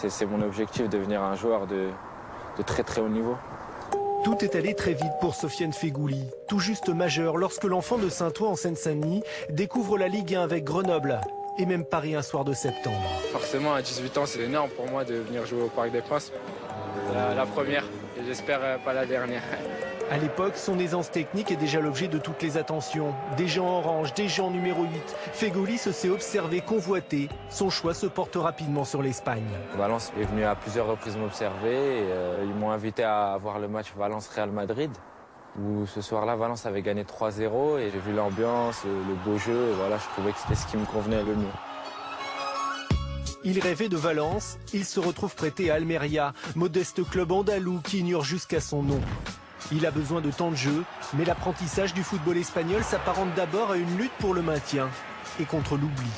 C'est mon objectif, de devenir un joueur de très très haut niveau. Tout est allé très vite pour Sofiane Feghouli, tout juste majeur lorsque l'enfant de Saint-Ouen en Seine-Saint-Denis découvre la Ligue 1 avec Grenoble et même Paris un soir de septembre. Forcément, à 18 ans, c'est énorme pour moi de venir jouer au Parc des Princes. La première, et j'espère pas la dernière. À l'époque, son aisance technique est déjà l'objet de toutes les attentions. Déjà en orange, déjà en numéro 8, Feghouli se sait observé, convoité. Son choix se porte rapidement sur l'Espagne. Valence est venu à plusieurs reprises m'observer. Ils m'ont invité à voir le match Valence-Real Madrid, où ce soir-là, Valence avait gagné 3-0. Et j'ai vu l'ambiance, le beau jeu, et voilà, je trouvais que c'était ce qui me convenait le mieux. Il rêvait de Valence, il se retrouve prêté à Almeria, modeste club andalou qui ignore jusqu'à son nom. Il a besoin de temps de jeu, mais l'apprentissage du football espagnol s'apparente d'abord à une lutte pour le maintien et contre l'oubli.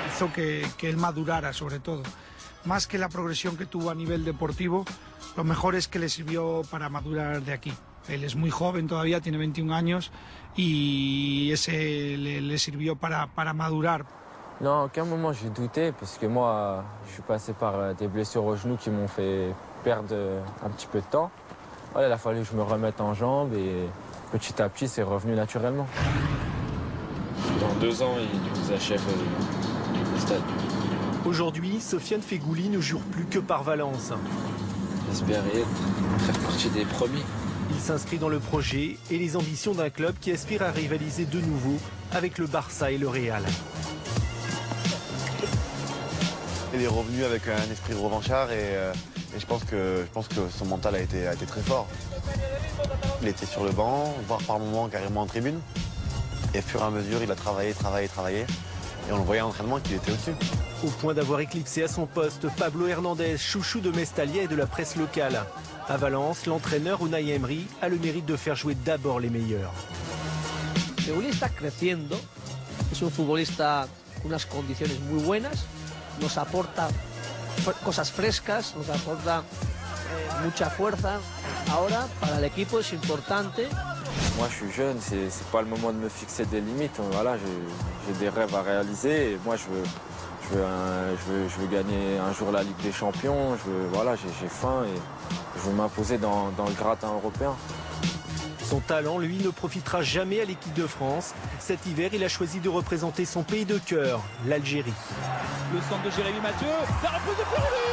Hizo que él madurara sobre todo. Más que la progresión que tuvo a nivel deportivo, lo mejor es que le sirvió para madurar de aquí. Él es muy joven todavía, tiene 21 años y ese le sirvió para madurar. Non, à aucun moment j'ai douté, parce que moi, je suis passé par des blessures au genou qui m'ont fait perdre un petit peu de temps. Voilà, il a fallu que je me remette en jambes et petit à petit, c'est revenu naturellement. Dans 2 ans, ils achèvent le stade. Aujourd'hui, Sofiane Feghouli ne jure plus que par Valence. J'espérais faire partie des premiers. Il s'inscrit dans le projet et les ambitions d'un club qui aspire à rivaliser de nouveau avec le Barça et le Real. Il est revenu avec un esprit revanchard et je pense que son mental a été très fort. Il était sur le banc, voire par moments carrément en tribune. Et au fur et à mesure, il a travaillé. Et on le voyait à l'entraînement qu'il était au-dessus. Au point d'avoir éclipsé à son poste Pablo Hernandez, chouchou de Mestalla et de la presse locale. À Valence, l'entraîneur Unai Emery a le mérite de faire jouer d'abord les meilleurs. Feghouli está creciendo, es un futbolista con unas condiciones muy buenas, nos aporta cosas frescas, nos aporta mucha fuerza. Ahora, para el equipo es importante. Moi, je suis jeune, c'est pas le moment de me fixer des limites. Voilà, j'ai des rêves à réaliser. Et moi, je veux gagner un jour la Ligue des Champions. Voilà, j'ai faim et je veux m'imposer dans le gratin européen. Son talent, lui, ne profitera jamais à l'équipe de France. Cet hiver, il a choisi de représenter son pays de cœur, l'Algérie. Le centre de Jérémy Mathieu, la reprise de Feghouli.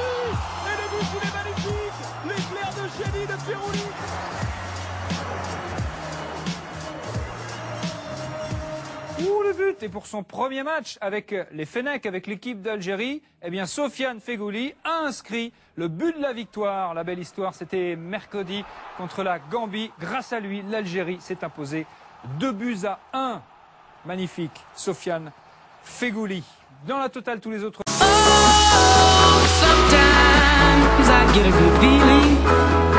Et le but, il est magnifique. L'éclair de génie de Feghouli. Le but, et pour son premier match avec les Fennecs, avec l'équipe d'Algérie, eh bien Sofiane Feghouli a inscrit le but de la victoire. La belle histoire, c'était mercredi contre la Gambie. Grâce à lui, l'Algérie s'est imposée 2-1. Magnifique, Sofiane Feghouli. Dans la totale, tous les autres... Oh, sometimes I get a good feeling.